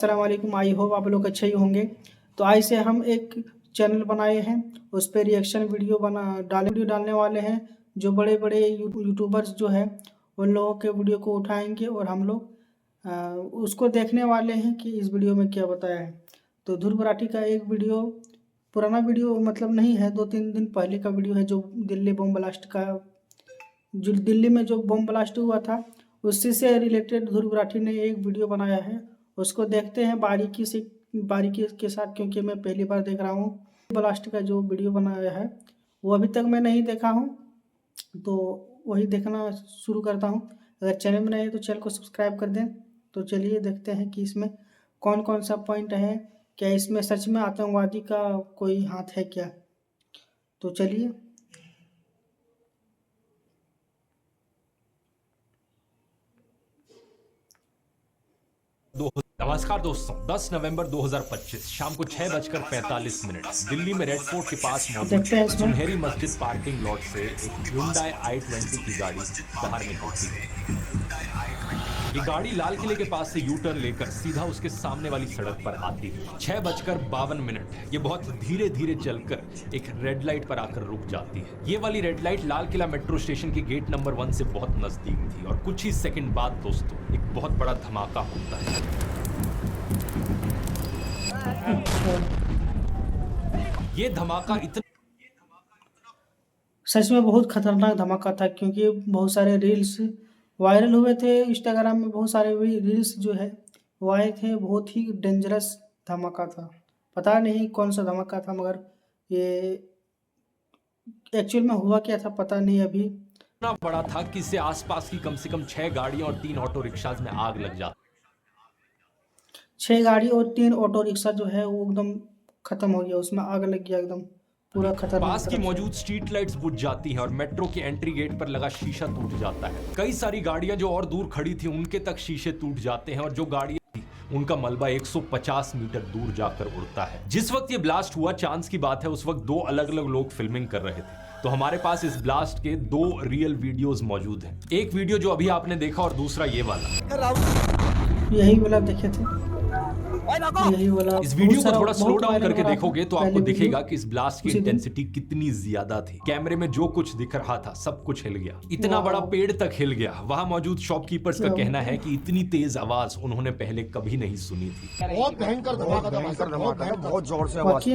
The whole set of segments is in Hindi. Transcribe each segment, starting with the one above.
अस्सलाम वालेकुम। आई होप आप लोग अच्छे ही होंगे। तो आज से हम एक चैनल बनाए हैं, उस पे रिएक्शन वीडियो डालने वाले हैं। जो बड़े बड़े यूट्यूबर्स जो है उन लोगों के वीडियो को उठाएंगे और हम लोग उसको देखने वाले हैं कि इस वीडियो में क्या बताया है। तो ध्रुव राठी का एक वीडियो, पुराना वीडियो मतलब नहीं है, 2-3 दिन पहले का वीडियो है, जो दिल्ली बम ब्लास्ट का, जो दिल्ली में जो बम ब्लास्ट हुआ था उसी से रिलेटेड ध्रुव राठी ने एक वीडियो बनाया है। उसको देखते हैं बारीकी के साथ, क्योंकि मैं पहली बार देख रहा हूँ। ब्लास्ट का जो वीडियो बनाया है वो अभी तक मैं नहीं देखा हूँ, तो वही देखना शुरू करता हूँ। अगर चैनल में नए हैं तो चैनल को सब्सक्राइब कर दें। तो चलिए देखते हैं कि इसमें कौन कौन सा पॉइंट है, क्या इसमें सच में आतंकवादी का कोई हाथ है क्या। तो चलिए। नमस्कार दोस्तों, 10 नवंबर 2025 शाम को 6:45 दिल्ली में रेड फोर्ट के पास मौजूद सुनहरी मस्जिद पार्किंग लॉट से एक Hyundai i20 की गाड़ी बाहर निकलती है। ये गाड़ी लाल किले के पास से यू टर्न लेकर सीधा उसके सामने वाली सड़क पर आती है। 6:52 ये बहुत धीरे धीरे चलकर एक रेड लाइट पर आकर रुक जाती है। ये वाली red light Lal Qila metro station के गेट नंबर 1 से बहुत नजदीक थी और कुछ ही सेकंड बाद दोस्तों एक बहुत बड़ा धमाका होता है। ये धमाका इतना सच में बहुत खतरनाक धमाका था, क्योंकि बहुत सारे रील्स वायरल हुए थे। इंस्टाग्राम में बहुत सारे रील्स जो है वो आए थे। बहुत ही डेंजरस धमाका था। पता नहीं कौन सा धमाका था, मगर ये एक्चुअल में हुआ क्या था पता नहीं अभी। इतना बड़ा था कि इससे आसपास की कम से कम 6 गाड़ियां और 3 ऑटो रिक्शाज में आग लग जाती। 6 गाड़ी और 3 ऑटो रिक्शा जो है वो एकदम खत्म हो गया, उसमें आग लग गया, एकदम पूरा खतरनाक। पास की मौजूद स्ट्रीट लाइट्स बुझ जाती हैं और मेट्रो के एंट्री गेट पर लगा शीशा टूट जाता है। कई सारी गाड़ियां जो और दूर खड़ी थी उनके तक शीशे टूट जाते हैं और जो गाड़ियां थी उनका मलबा 150 मीटर दूर जाकर उड़ता है। जिस वक्त ये ब्लास्ट हुआ, चांस की बात है, उस वक्त 2 अलग अलग लोग फिल्मिंग कर रहे थे। तो हमारे पास इस ब्लास्ट के 2 रियल वीडियोस मौजूद हैं। एक वीडियो जो अभी आपने देखा और दूसरा ये वाला। यही वाला देखे थे, यही वाला। इस वीडियो को थोड़ा स्लो डाउन करके देखोगे तो आपको दिखेगा कि इस ब्लास्ट की इंटेंसिटी कितनी ज्यादा थी। कैमरे में जो कुछ दिख रहा था सब कुछ हिल गया, इतना बड़ा पेड़ तक हिल गया। वहां मौजूद शॉपकीपर्स का कहना है कि इतनी तेज आवाज उन्होंने पहले कभी नहीं सुनी थी। बहुत भयंकर धमाका है, बहुत जोर से आवाज,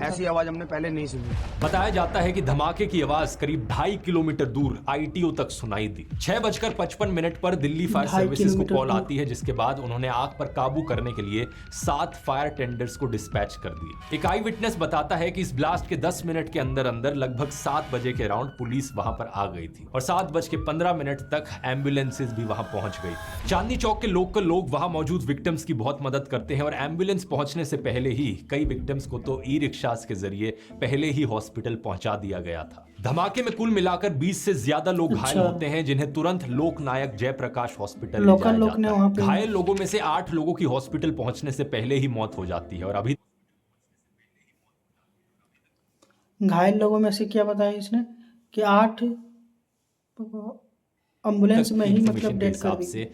ऐसी आवाज हमने पहले नहीं सुनी। बताया जाता है कि धमाके की आवाज करीब 2.5 किलोमीटर दूर ITO तक सुनाई दी। 6:55 पर दिल्ली फायर सर्विसेज को कॉल आती है, जिसके बाद उन्होंने आग पर काबू करने के लिए 7 फायर टेंडर्स को डिस्पैच कर दिए। एक आई विटनेस बताता है कि इस ब्लास्ट के 10 मिनट के अंदर अंदर लगभग 7 बजे के अराउंड पुलिस वहां पर आ गई थी और 7:15 तक एम्बुलेंसेज भी वहां पहुंच गई। चांदनी चौक के लोकल लोग वहां मौजूद विक्टिम्स की बहुत मदद करते हैं और एम्बुलेंस पहुंचने से पहले ही कई विक्टिम्स को तो ई रिक्शास के जरिए पहले ही हॉस्पिटल पहुंचा दिया गया था। धमाके में कुल मिलाकर 20 से ज्यादा लोग घायल होते हैं, जिन्हें तुरंत लोकनायक जयप्रकाश हॉस्पिटल ले जाया जाता है। घायल लोगों में से 8 लोगों की हॉस्पिटल पहुंचने से पहले ही मौत हो जाती है और अभी घायल लोगों में से क्या बताया इसने कि 8 एम्बुलेंस में ही मतलब डेथ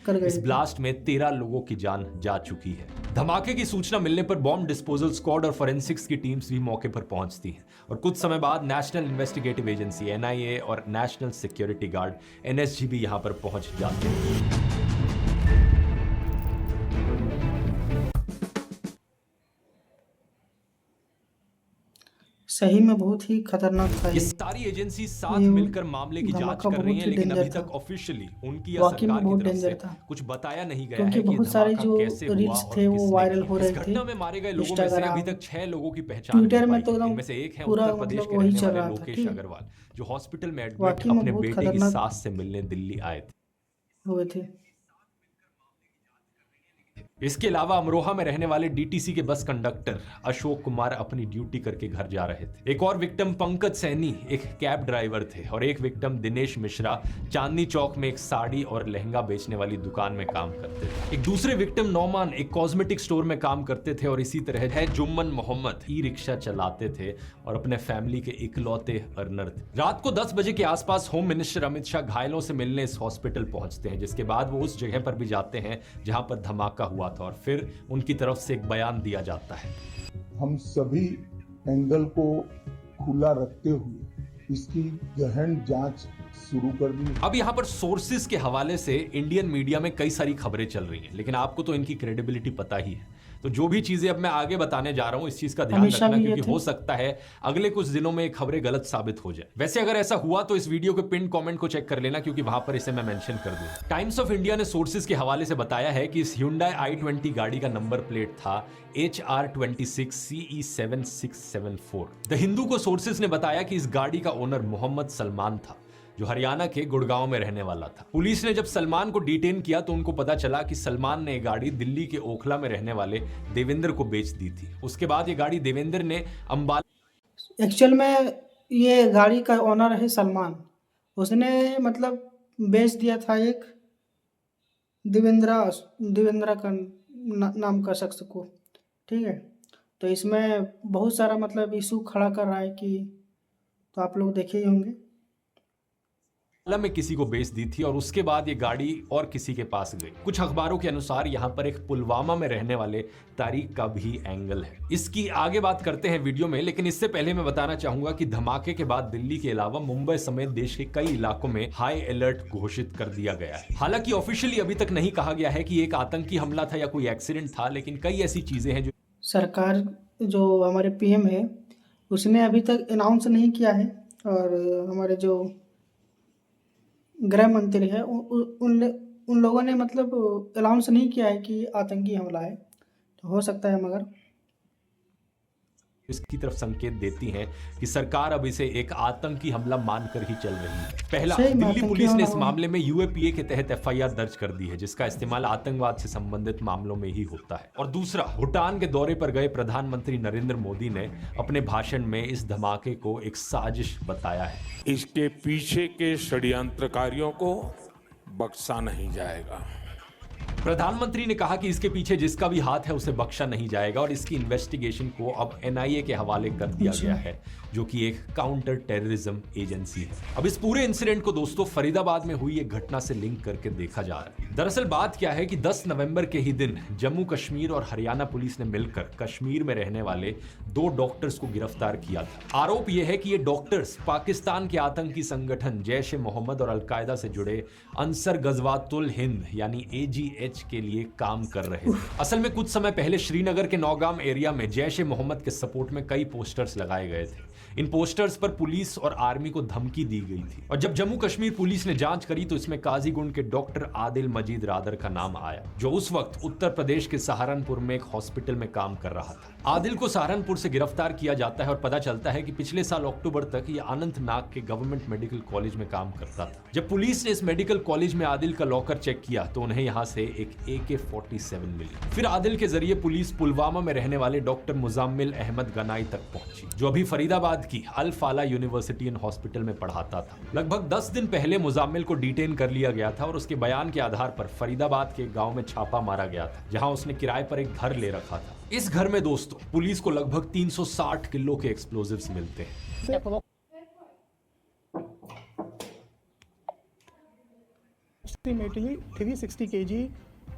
कर गए। इस ब्लास्ट में 13 लोगों की जान जा चुकी है। धमाके की सूचना मिलने पर बॉम्ब डिस्पोजल स्क्वाड और फोरेंसिक्स की टीम्स भी मौके पर पहुंचती हैं और कुछ समय बाद नेशनल इन्वेस्टिगेटिव एजेंसी NIA और नेशनल सिक्योरिटी गार्ड NSG भी यहां पर पहुंच जाते हैं। सही में बहुत ही खतरनाक था। ये सारी एजेंसी साथ मिलकर मामले की जांच कर रही हैं, लेकिन अभी तक ऑफिशियली उनकी या सरकार की तरफ से कुछ बताया नहीं गया है कि बहुत सारे जो रील्स थे वो वायरल हो रहे थे। घटना में मारे गए लोगों में से अभी तक 6 लोगों की पहचान ट्विटर में तो एकदम इनमें से एक है पूरा उत्तर प्रदेश के रहने वाले लोकेश अग्रवाल, जो हॉस्पिटल में एडमिट अपने बेटे की सास से मिलने दिल्ली आए थे। इसके अलावा अमरोहा में रहने वाले DTC के बस कंडक्टर अशोक कुमार अपनी ड्यूटी करके घर जा रहे थे। एक और विक्टिम पंकज सैनी एक कैब ड्राइवर थे और एक विक्टिम दिनेश मिश्रा चांदनी चौक में एक साड़ी और लहंगा बेचने वाली दुकान में काम करते थे। एक दूसरे विक्टिम नौमान एक कॉस्मेटिक स्टोर में काम करते थे और इसी तरह है जुम्मन मोहम्मद ई रिक्शा चलाते थे और अपने फैमिली के इकलौते अर्नर थे। रात को 10 बजे के आसपास होम मिनिस्टर अमित शाह घायलों से मिलने इस हॉस्पिटल पहुंचते हैं, जिसके बाद वो उस जगह पर भी जाते हैं जहां पर धमाका हुआ हुआ था और फिर उनकी तरफ से एक बयान दिया जाता है। हम सभी एंगल को खुला रखते हुए इसकी गहन जांच शुरू कर दी। अब यहाँ पर सोर्सेज के हवाले से इंडियन मीडिया में कई सारी खबरें चल रही हैं, लेकिन आपको तो इनकी क्रेडिबिलिटी पता ही है। तो जो भी चीजें अब मैं आगे बताने जा रहा हूं, इस चीज का ध्यान रखना, क्योंकि हो सकता है अगले कुछ दिनों में ये खबरें गलत साबित हो जाए। वैसे अगर ऐसा हुआ तो इस वीडियो के पिन कमेंट को चेक कर लेना, क्योंकि वहां पर इसे मैं मेंशन कर दूं। टाइम्स ऑफ इंडिया ने सोर्सेज के हवाले से बताया है कि इस Hyundai i20 गाड़ी का नंबर प्लेट था HR26 CE7674। द हिंदू को सोर्सेज ने बताया कि इस गाड़ी का ओनर मोहम्मद सलमान था, जो हरियाणा के गुड़गांव में रहने वाला था। पुलिस ने जब सलमान को डिटेन किया तो उनको पता चला कि सलमान ने गाड़ी दिल्ली के ओखला में रहने वाले देवेंद्र को बेच दी थी। उसके बाद ये गाड़ी देवेंद्र ने अंबाला। एक्चुअल में ये गाड़ी का ओनर है सलमान, उसने मतलब बेच दिया था एक देवेंद्र का नाम का शख्स को, ठीक है। तो इसमें बहुत सारा मतलब इशू खड़ा कर रहा है कि, तो आप लोग देखे ही होंगे, में किसी को बेच दी थी और उसके बाद ये गाड़ी और किसी के पास गई। कुछ अखबारों के अनुसार यहाँ पर एक पुलवामा में रहने वाले तारिक का भी एंगल है। इसकी आगे बात करते हैं वीडियो में, लेकिन इससे पहले मैं बताना चाहूंगा कि धमाके के बाद दिल्ली के अलावा मुंबई समेत देश के कई इलाकों में हाई अलर्ट घोषित कर दिया गया है। हालांकि ऑफिशियली अभी तक नहीं कहा गया है कि एक आतंकी हमला था या कोई एक्सीडेंट था, लेकिन कई ऐसी चीजें हैं जो सरकार, जो हमारे PM है, उसने अभी तक अनाउंस नहीं किया है, और हमारे जो गृह मंत्री है उन लोगों ने मतलब अनाउंस नहीं किया है कि आतंकी हमला है। तो हो सकता है, मगर इसकी तरफ संकेत देती हैं कि सरकार अब इसे एक आतंकी हमला मानकर ही चल रही है। पहला, दिल्ली पुलिस ने इस मामले में UAPA के तहत FIR दर्ज कर दी है, जिसका इस्तेमाल आतंकवाद से संबंधित मामलों में ही होता है। और दूसरा, भूटान के दौरे पर गए प्रधानमंत्री नरेंद्र मोदी ने अपने भाषण में इस धमाके को एक साजिश बताया है। इसके पीछे के षड्यंत्रकारियों को बख्शा नहीं जाएगा। प्रधानमंत्री ने कहा कि इसके पीछे जिसका भी हाथ है उसे बख्शा नहीं जाएगा और इसकी इन्वेस्टिगेशन को अब NIA के हवाले कर दिया गया है, जो कि एक काउंटर टेररिज्म एजेंसी है। अब इस पूरे इंसिडेंट को दोस्तों फरीदाबाद में हुई एक घटना से लिंक करके देखा जा रहा है। दरअसल बात क्या है कि 10 नवंबर के ही दिन जम्मू कश्मीर और हरियाणा पुलिस ने मिलकर कश्मीर में रहने वाले 2 डॉक्टर्स को गिरफ्तार किया था। आरोप यह है कि ये डॉक्टर्स पाकिस्तान के आतंकी संगठन जैश-ए-मोहम्मद और अलकायदा से जुड़े अंसर गजवातुल हिंद यानी AGH के लिए काम कर रहे थे। असल में कुछ समय पहले श्रीनगर के नौगाम एरिया में जैश-ए-मोहम्मद के सपोर्ट में कई पोस्टर्स लगाए गए थे। इन पोस्टर्स पर पुलिस और आर्मी को धमकी दी गई थी, और जब जम्मू कश्मीर पुलिस ने जांच करी तो इसमें काजीगुंड के डॉक्टर आदिल मजीद रादर का नाम आया, जो उस वक्त उत्तर प्रदेश के सहारनपुर में एक हॉस्पिटल में काम कर रहा था। आदिल को सहारनपुर से गिरफ्तार किया जाता है और पता चलता है कि पिछले साल अक्टूबर तक ये अनंतनाग के गवर्नमेंट मेडिकल कॉलेज में काम करता था। जब पुलिस ने इस मेडिकल कॉलेज में आदिल का लॉकर चेक किया तो उन्हें यहाँ से एक AK-47 मिली। फिर आदिल के जरिए पुलिस पुलवामा में रहने वाले डॉक्टर मुजाम्मिल अहमद गनाई तक पहुंची, जो अभी फरीदाबाद की अल फाला यूनिवर्सिटी एंड हॉस्पिटल में पढ़ाता था। लगभग 10 दिन पहले मुजाम्मिल को डिटेन कर लिया गया था और उसके बयान के आधार पर फरीदाबाद के गांव में छापा मारा गया था, जहां उसने किराए पर एक घर ले रखा था। इस घर में दोस्तों पुलिस को लगभग 360 किलो के एक्सप्लोजिव्स मिलते हैं। एस्टिमेटली 360 kg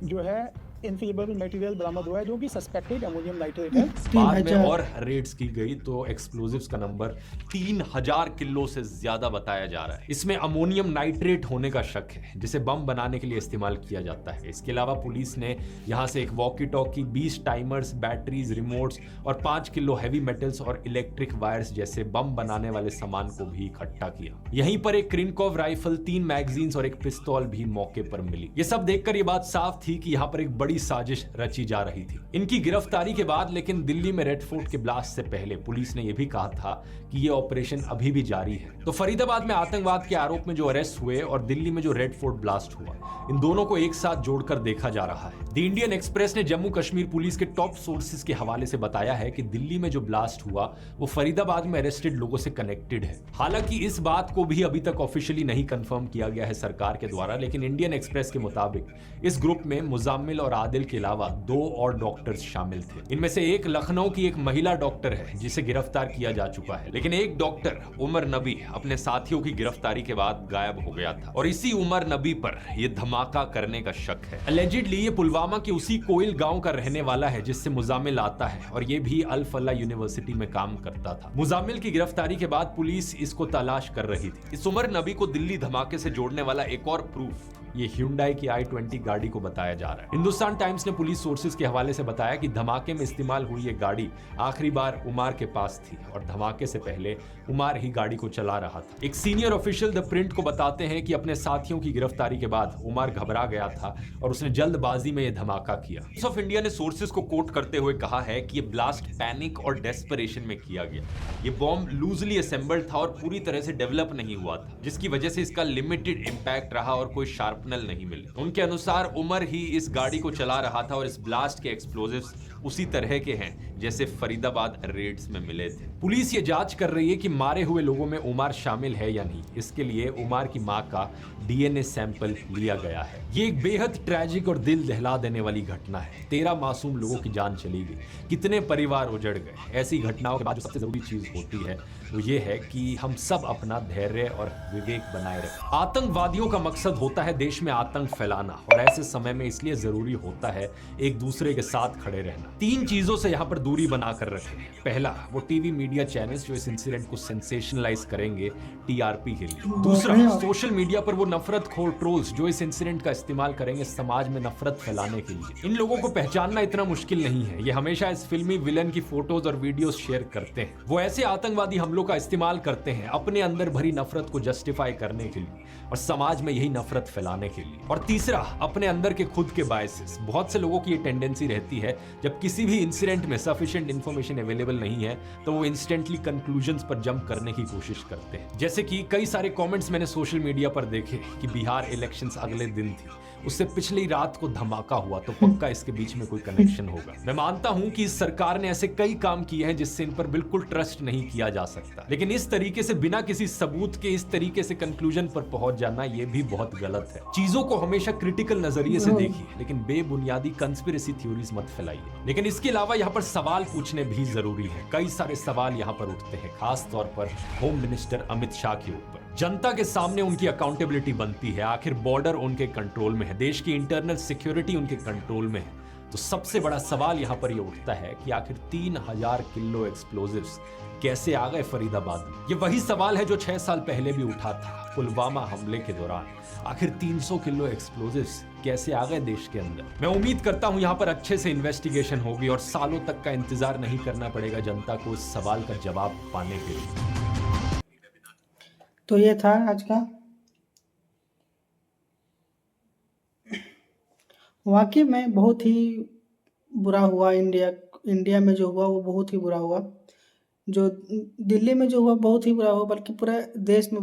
जो है इनफ्लेमेबल मटेरियल बरामद हुआ है, जो कि सस्पेक्टेड अमोनियम नाइट्रेट है। बाद में और रेड्स की गई तो एक्सप्लोजिव्स का नंबर 3000 किलो से ज्यादा बताया जा रहा है। इसमें अमोनियम नाइट्रेट होने का शक है, जिसे बम बनाने के लिए इस्तेमाल किया जाता है। इसके अलावा पुलिस ने यहां से एक walkie talkie, 20 timers, batteries, remotes और 5 किलो हैवी मेटल्स और इलेक्ट्रिक वायर्स जैसे बम बनाने वाले सामान को भी इकट्ठा किया। यहीं पर एक क्रिनकॉव राइफल, 3 मैगजीन्स और एक पिस्तौल भी मौके पर मिली। ये सब देखकर ये बात साफ थी कि यहाँ पर एक बड़ी साजिश रची जा रही थी। इनकी गिरफ्तारी के बाद लेकिन दिल्ली में रेड फोर्ट के ब्लास्ट से पहले पुलिस ने यह भी कहा था कि यह ऑपरेशन अभी भी जारी है। तो फरीदाबाद में आतंकवाद के आरोप में जो अरेस्ट हुए और दिल्ली में जो रेड फोर्ट ब्लास्ट हुआ, इन दोनों को एक साथ जोड़कर देखा जा रहा है। द इंडियन एक्सप्रेस ने जम्मू कश्मीर पुलिस के टॉप सोर्सेज के हवाले से बताया है कि दिल्ली में जो ब्लास्ट हुआ वो फरीदाबाद में अरेस्टेड लोगों से कनेक्टेड है। हालांकि इस बात को भी अभी तक ऑफिशियली नहीं कंफर्म किया गया है सरकार के द्वारा, लेकिन इंडियन एक्सप्रेस के मुताबिक इस ग्रुप में मुजाम्मिल और आदिल के अलावा 2 और डॉक्टर्स शामिल थे। इनमें से एक लखनऊ की एक महिला डॉक्टर है जिसे गिरफ्तार किया जा चुका है, लेकिन एक डॉक्टर उमर नबी अपने साथियों की गिरफ्तारी के बाद गायब हो गया था और इसी उमर नबी पर यह धमाका करने का शक है। अलेजिडली ये पुलवामा के उसी कोयल गांव का रहने वाला है जिससे मुजामिल आता है और ये भी अल फलाह यूनिवर्सिटी में काम करता था। मुजामिल की गिरफ्तारी के बाद पुलिस इसको तलाश कर रही थी। इस उमर नबी को दिल्ली धमाके से जोड़ने वाला एक और प्रूफ ये Hyundai की i20 गाड़ी को बताया जा रहा है। हिंदुस्तान टाइम्स ने पुलिस सोर्सेज के हवाले से बताया कि धमाके में इस्तेमाल हुई ये गाड़ी आखिरी बार उमार के पास थी और धमाके से पहले उमार ही गाड़ी को चला रहा था। एक सीनियर ऑफिशियल द प्रिंट को बताते हैं कि अपने साथियों की गिरफ्तारी के बाद उमार घबरा गया था और उसने जल्दबाजी में यह धमाका किया। टाइम्स ऑफ इंडिया ने सोर्सेज को कोट करते हुए कहा है कि यह ब्लास्ट पैनिक और डेस्परेशन में किया गया। ये बॉम्ब लूजली असेंबल्ड था और पूरी तरह से डेवलप नहीं हुआ था, जिसकी वजह से इसका लिमिटेड इंपैक्ट रहा और कोई शार्पनर नहीं मिले। उनके अनुसार उमर ही इस गाड़ी को चला रहा था और इस ब्लास्ट के एक्सप्लोजिव्स उसी तरह के हैं जैसे फरीदाबाद रेड्स में मिले थे। पुलिस ये जांच कर रही है कि मारे हुए लोगों में उमर शामिल है या नहीं। इसके लिए उमर की मां का डीएनए सैंपल लिया गया है। ये एक बेहद ट्रैजिक और दिल दहला देने वाली घटना है। 13 मासूम लोगों की जान चली गई, कितने परिवार उजड़ गए। ऐसी घटनाओं के बाद जो सबसे जरूरी चीज होती है वो ये है कि हम सब अपना धैर्य और विवेक बनाए रखें। आतंकवादियों का मकसद होता है देश में आतंक फैलाना और ऐसे समय में इसलिए जरूरी होता है एक दूसरे के साथ खड़े रहना। 3 चीजों से यहाँ पर दूरी बनाकर रखें। पहला, वो टीवी मीडिया चैनल्स जो इस इंसिडेंट को सेंसेशनलाइज करेंगे टीआरपी के लिए। दूसरा, सोशल मीडिया पर वो नफरतखोर ट्रोल्स जो इस इंसिडेंट का इस्तेमाल करेंगे समाज में नफरत फैलाने के लिए। इन लोगों को पहचानना इतना मुश्किल नहीं है। ये हमेशा इस फिल्मी विलन की फोटोज और वीडियोस शेयर करते हैं। वो ऐसे आतंकवादी हमलों का इस्तेमाल करते हैं अपने अंदर भरी नफरत को जस्टिफाई करने के लिए और समाज में यही नफरत फैलाने के लिए। और तीसरा, अपने अंदर के खुद के बायसेस। बहुत से लोगों की ये टेंडेंसी रहती है जब किसी भी इंसिडेंट में सफिशिएंट इंफॉर्मेशन अवेलेबल नहीं है तो वो इंस्टेंटली कंक्लूजन्स पर जंप करने की कोशिश करते हैं। जैसे कि कई सारे कमेंट्स मैंने सोशल मीडिया पर देखे कि बिहार इलेक्शंस अगले दिन थी, उससे पिछली रात को धमाका हुआ, तो पक्का इसके बीच में कोई कनेक्शन होगा। मैं मानता हूं कि इस सरकार ने ऐसे कई काम किए हैं जिससे इन पर बिल्कुल ट्रस्ट नहीं किया जा सकता, लेकिन इस तरीके से बिना किसी सबूत के इस तरीके से कंक्लूजन पर पहुंच जाना ये भी बहुत गलत है। चीजों को हमेशा क्रिटिकल नजरिए से देखिए, लेकिन बेबुनियादी कंस्पिरेसी थ्योरीज मत फैलाइए। लेकिन इसके अलावा यहाँ पर सवाल पूछने भी जरूरी है। कई सारे सवाल यहाँ पर उठते हैं, खास तौर पर होम मिनिस्टर अमित शाह के ऊपर। जनता के सामने उनकी अकाउंटेबिलिटी बनती है। आखिर बॉर्डर उनके कंट्रोल में है, देश की इंटरनल सिक्योरिटी उनके कंट्रोल में है। तो सबसे बड़ा सवाल यहाँ पर ये उठता है कि आखिर 3000 किलो एक्सप्लोजिव्स कैसे आ गए फरीदाबाद में। ये वही सवाल है जो 6 साल पहले भी उठा था पुलवामा हमले के दौरान। आखिर 300 किलो एक्सप्लोजिव्स कैसे आ गए देश के अंदर। मैं उम्मीद करता हूं यहाँ पर अच्छे से इन्वेस्टिगेशन होगी और सालों तक का इंतजार नहीं करना पड़ेगा जनता को इस सवाल का जवाब पाने के लिए। तो ये था आज का। वाकई में बहुत ही बुरा हुआ। इंडिया में जो हुआ वो बहुत ही बुरा हुआ। जो दिल्ली में जो हुआ बहुत ही बुरा हुआ, बल्कि पूरा देश में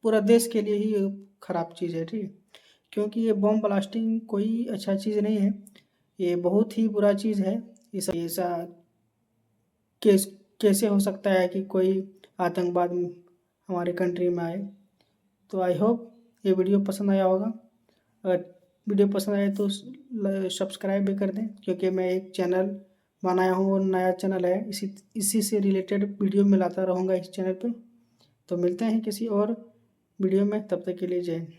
पूरा देश के लिए ही खराब चीज़ है। ठीक है, क्योंकि ये बॉम्ब ब्लास्टिंग कोई अच्छा चीज़ नहीं है, ये बहुत ही बुरा चीज़ है। ऐसा कैसे हो सकता है कि कोई आतंकवाद हमारे कंट्री में आए। तो आई होप ये वीडियो पसंद आया होगा। अगर वीडियो पसंद आए तो सब्सक्राइब भी कर दें, क्योंकि मैं एक चैनल बनाया हूँ और नया चैनल है, इसी से रिलेटेड वीडियो मिलाता रहूँगा इस चैनल पे। तो मिलते हैं किसी और वीडियो में, तब तक के लिए जय हिंद।